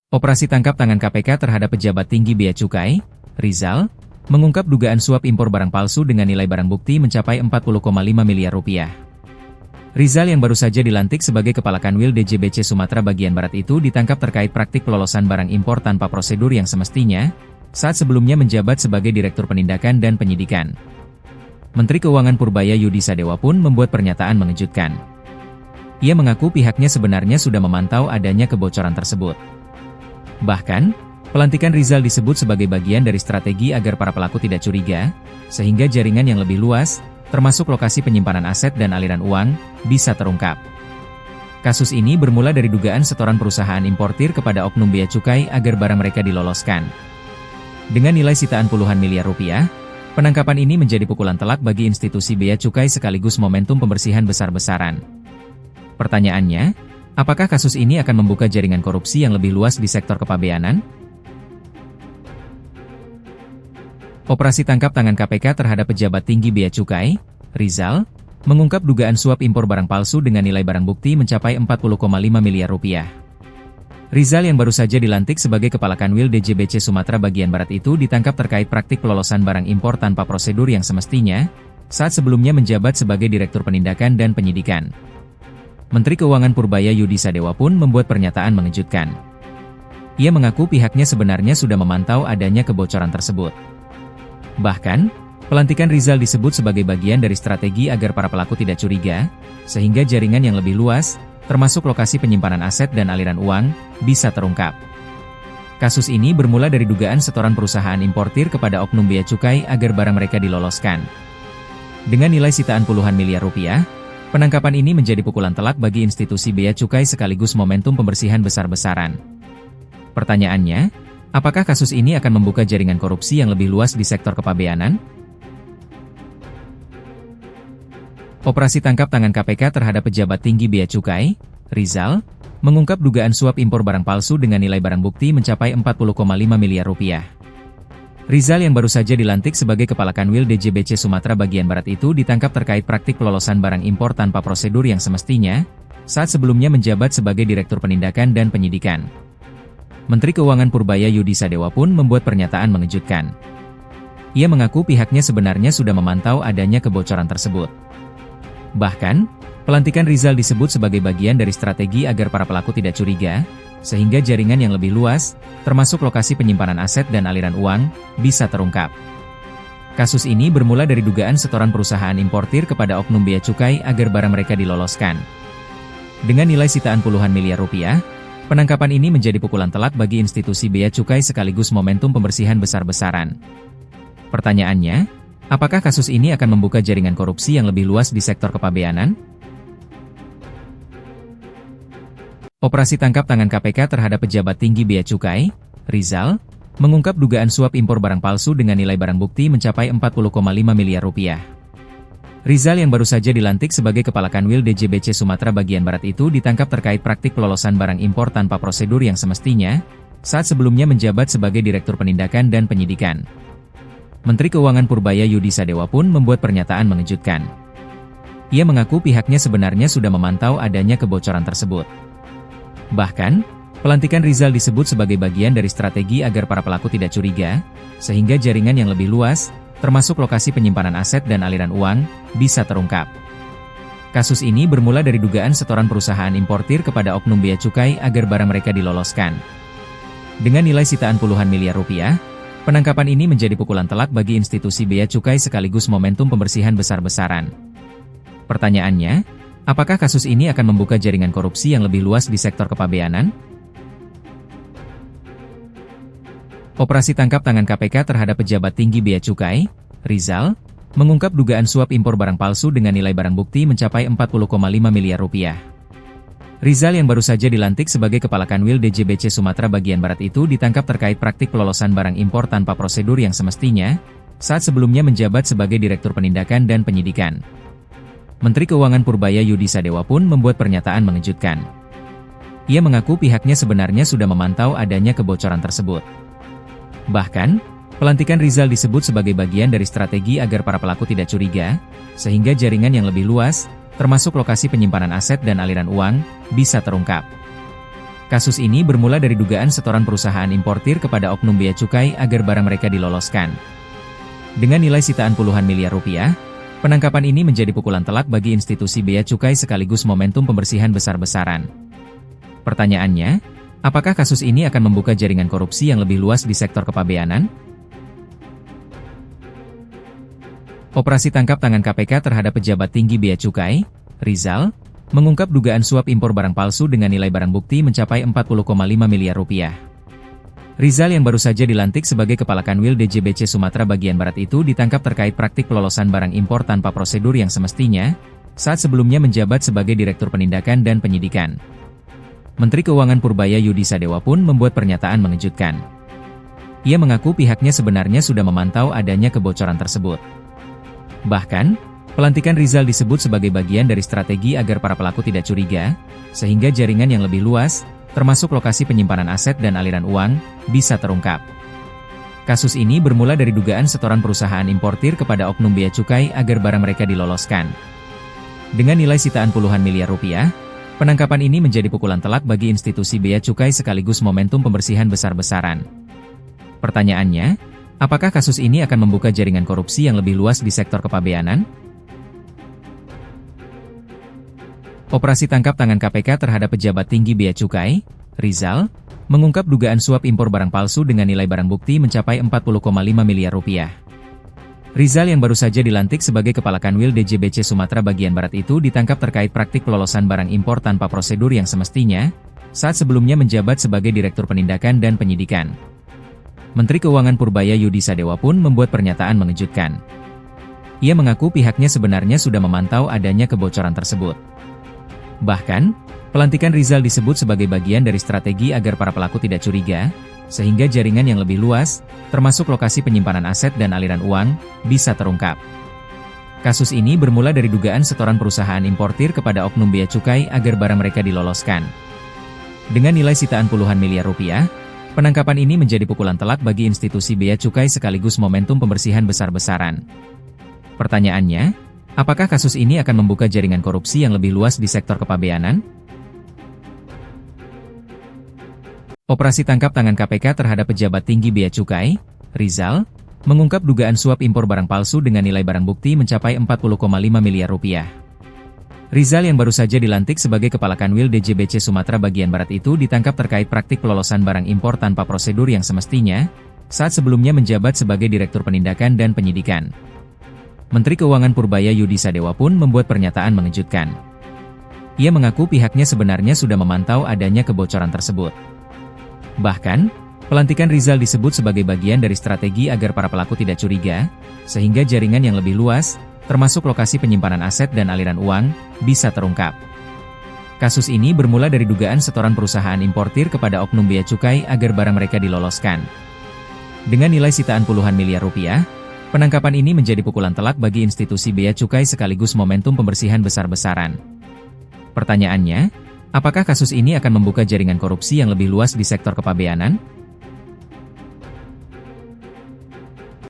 Operasi tangkap tangan KPK terhadap pejabat tinggi Bea Cukai, Rizal, mengungkap dugaan suap impor barang palsu dengan nilai barang bukti mencapai 40,5 miliar rupiah. Rizal yang baru saja dilantik sebagai Kepala Kanwil DJBC Sumatera Bagian Barat itu ditangkap terkait praktik pelolosan barang impor tanpa prosedur yang semestinya, saat sebelumnya menjabat sebagai Direktur Penindakan dan Penyidikan. Menteri Keuangan Purbaya Yudi Sadewa pun membuat pernyataan mengejutkan. Ia mengaku pihaknya sebenarnya sudah memantau adanya kebocoran tersebut. Bahkan, pelantikan Rizal disebut sebagai bagian dari strategi agar para pelaku tidak curiga, sehingga jaringan yang lebih luas, termasuk lokasi penyimpanan aset dan aliran uang, bisa terungkap. Kasus ini bermula dari dugaan setoran perusahaan importir kepada oknum Bea Cukai agar barang mereka diloloskan. Dengan nilai sitaan puluhan miliar rupiah, penangkapan ini menjadi pukulan telak bagi institusi Bea Cukai sekaligus momentum pembersihan besar-besaran. Pertanyaannya, apakah kasus ini akan membuka jaringan korupsi yang lebih luas di sektor kepabeanan? Operasi tangkap tangan KPK terhadap pejabat tinggi Bea Cukai, Rizal, mengungkap dugaan suap impor barang palsu dengan nilai barang bukti mencapai 40,5 miliar rupiah. Rizal yang baru saja dilantik sebagai Kepala Kanwil DJBC Sumatera Bagian Barat itu ditangkap terkait praktik pelolosan barang impor tanpa prosedur yang semestinya, saat sebelumnya menjabat sebagai Direktur Penindakan dan Penyidikan. Menteri Keuangan Purbaya Yudi Sadewa pun membuat pernyataan mengejutkan. Ia mengaku pihaknya sebenarnya sudah memantau adanya kebocoran tersebut. Bahkan, pelantikan Rizal disebut sebagai bagian dari strategi agar para pelaku tidak curiga, sehingga jaringan yang lebih luas, termasuk lokasi penyimpanan aset dan aliran uang, bisa terungkap. Kasus ini bermula dari dugaan setoran perusahaan importir kepada oknum Bea Cukai agar barang mereka diloloskan. Dengan nilai sitaan puluhan miliar rupiah, penangkapan ini menjadi pukulan telak bagi institusi Bea Cukai sekaligus momentum pembersihan besar-besaran. Pertanyaannya, apakah kasus ini akan membuka jaringan korupsi yang lebih luas di sektor kepabeanan? Operasi tangkap tangan KPK terhadap pejabat tinggi Bea Cukai, Rizal, mengungkap dugaan suap impor barang palsu dengan nilai barang bukti mencapai 40,5 miliar rupiah. Rizal yang baru saja dilantik sebagai Kepala Kanwil DJBC Sumatera Bagian Barat itu ditangkap terkait praktik pelolosan barang impor tanpa prosedur yang semestinya, saat sebelumnya menjabat sebagai Direktur Penindakan dan Penyidikan. Menteri Keuangan Purbaya Yudi Sadewa pun membuat pernyataan mengejutkan. Ia mengaku pihaknya sebenarnya sudah memantau adanya kebocoran tersebut. Bahkan, pelantikan Rizal disebut sebagai bagian dari strategi agar para pelaku tidak curiga, sehingga jaringan yang lebih luas, termasuk lokasi penyimpanan aset dan aliran uang, bisa terungkap. Kasus ini bermula dari dugaan setoran perusahaan importir kepada oknum Bea Cukai agar barang mereka diloloskan. Dengan nilai sitaan puluhan miliar rupiah, penangkapan ini menjadi pukulan telak bagi institusi Bea Cukai sekaligus momentum pembersihan besar-besaran. Pertanyaannya, apakah kasus ini akan membuka jaringan korupsi yang lebih luas di sektor kepabeanan? Operasi tangkap tangan KPK terhadap pejabat tinggi Bea Cukai, Rizal, mengungkap dugaan suap impor barang palsu dengan nilai barang bukti mencapai 40,5 miliar rupiah. Rizal yang baru saja dilantik sebagai Kepala Kanwil DJBC Sumatera Bagian Barat itu ditangkap terkait praktik pelolosan barang impor tanpa prosedur yang semestinya, saat sebelumnya menjabat sebagai Direktur Penindakan dan Penyidikan. Menteri Keuangan Purbaya Yudi Sadewa pun membuat pernyataan mengejutkan. Ia mengaku pihaknya sebenarnya sudah memantau adanya kebocoran tersebut. Bahkan, pelantikan Rizal disebut sebagai bagian dari strategi agar para pelaku tidak curiga, sehingga jaringan yang lebih luas, termasuk lokasi penyimpanan aset dan aliran uang, bisa terungkap. Kasus ini bermula dari dugaan setoran perusahaan importir kepada oknum Bea Cukai agar barang mereka diloloskan. Dengan nilai sitaan puluhan miliar rupiah, penangkapan ini menjadi pukulan telak bagi institusi Bea Cukai sekaligus momentum pembersihan besar-besaran. Pertanyaannya, apakah kasus ini akan membuka jaringan korupsi yang lebih luas di sektor kepabeanan? Operasi tangkap tangan KPK terhadap pejabat tinggi Bea Cukai, Rizal, mengungkap dugaan suap impor barang palsu dengan nilai barang bukti mencapai 40,5 miliar rupiah. Rizal yang baru saja dilantik sebagai Kepala Kanwil DJBC Sumatera Bagian Barat itu ditangkap terkait praktik pelolosan barang impor tanpa prosedur yang semestinya, saat sebelumnya menjabat sebagai Direktur Penindakan dan Penyidikan. Menteri Keuangan Purbaya Yudi Sadewa pun membuat pernyataan mengejutkan. Ia mengaku pihaknya sebenarnya sudah memantau adanya kebocoran tersebut. Bahkan, pelantikan Rizal disebut sebagai bagian dari strategi agar para pelaku tidak curiga, sehingga jaringan yang lebih luas, termasuk lokasi penyimpanan aset dan aliran uang, bisa terungkap. Kasus ini bermula dari dugaan setoran perusahaan importir kepada oknum bea cukai agar barang mereka diloloskan. Dengan nilai sitaan puluhan miliar rupiah, penangkapan ini menjadi pukulan telak bagi institusi bea cukai sekaligus momentum pembersihan besar-besaran. Pertanyaannya, apakah kasus ini akan membuka jaringan korupsi yang lebih luas di sektor kepabeanan? Operasi tangkap tangan KPK terhadap pejabat tinggi bea cukai, Rizal, mengungkap dugaan suap impor barang palsu dengan nilai barang bukti mencapai 40,5 miliar rupiah. Rizal yang baru saja dilantik sebagai Kepala Kanwil DJBC Sumatera Bagian Barat itu ditangkap terkait praktik pelolosan barang impor tanpa prosedur yang semestinya, saat sebelumnya menjabat sebagai Direktur Penindakan dan Penyidikan. Menteri Keuangan Purbaya Yudi Sadewa pun membuat pernyataan mengejutkan. Ia mengaku pihaknya sebenarnya sudah memantau adanya kebocoran tersebut. Bahkan, pelantikan Rizal disebut sebagai bagian dari strategi agar para pelaku tidak curiga, sehingga jaringan yang lebih luas, termasuk lokasi penyimpanan aset dan aliran uang, bisa terungkap. Kasus ini bermula dari dugaan setoran perusahaan importir kepada oknum bea cukai agar barang mereka diloloskan. Dengan nilai sitaan puluhan miliar rupiah, penangkapan ini menjadi pukulan telak bagi institusi bea cukai sekaligus momentum pembersihan besar-besaran. Pertanyaannya, apakah kasus ini akan membuka jaringan korupsi yang lebih luas di sektor kepabeanan? Operasi tangkap tangan KPK terhadap pejabat tinggi bea cukai, Rizal, mengungkap dugaan suap impor barang palsu dengan nilai barang bukti mencapai 40,5 miliar rupiah. Rizal yang baru saja dilantik sebagai Kepala Kanwil DJBC Sumatera Bagian Barat itu ditangkap terkait praktik pelolosan barang impor tanpa prosedur yang semestinya, saat sebelumnya menjabat sebagai Direktur Penindakan dan Penyidikan. Menteri Keuangan Purbaya Yudi Sadewa pun membuat pernyataan mengejutkan. Ia mengaku pihaknya sebenarnya sudah memantau adanya kebocoran tersebut. Bahkan, pelantikan Rizal disebut sebagai bagian dari strategi agar para pelaku tidak curiga, sehingga jaringan yang lebih luas, termasuk lokasi penyimpanan aset dan aliran uang, bisa terungkap. Kasus ini bermula dari dugaan setoran perusahaan importir kepada oknum bea cukai agar barang mereka diloloskan. Dengan nilai sitaan puluhan miliar rupiah, penangkapan ini menjadi pukulan telak bagi institusi bea cukai sekaligus momentum pembersihan besar-besaran. Pertanyaannya, apakah kasus ini akan membuka jaringan korupsi yang lebih luas di sektor kepabeanan? Operasi tangkap tangan KPK terhadap pejabat tinggi bea cukai, Rizal, mengungkap dugaan suap impor barang palsu dengan nilai barang bukti mencapai 40,5 miliar rupiah. Rizal yang baru saja dilantik sebagai Kepala Kanwil DJBC Sumatera Bagian Barat itu ditangkap terkait praktik pelolosan barang impor tanpa prosedur yang semestinya, saat sebelumnya menjabat sebagai Direktur Penindakan dan Penyidikan. Menteri Keuangan Purbaya Yudi Sadewa pun membuat pernyataan mengejutkan. Ia mengaku pihaknya sebenarnya sudah memantau adanya kebocoran tersebut. Bahkan, pelantikan Rizal disebut sebagai bagian dari strategi agar para pelaku tidak curiga, sehingga jaringan yang lebih luas, termasuk lokasi penyimpanan aset dan aliran uang, bisa terungkap. Kasus ini bermula dari dugaan setoran perusahaan importir kepada oknum bea cukai agar barang mereka diloloskan. Dengan nilai sitaan puluhan miliar rupiah, penangkapan ini menjadi pukulan telak bagi institusi bea cukai sekaligus momentum pembersihan besar-besaran. Pertanyaannya, apakah kasus ini akan membuka jaringan korupsi yang lebih luas di sektor kepabeanan?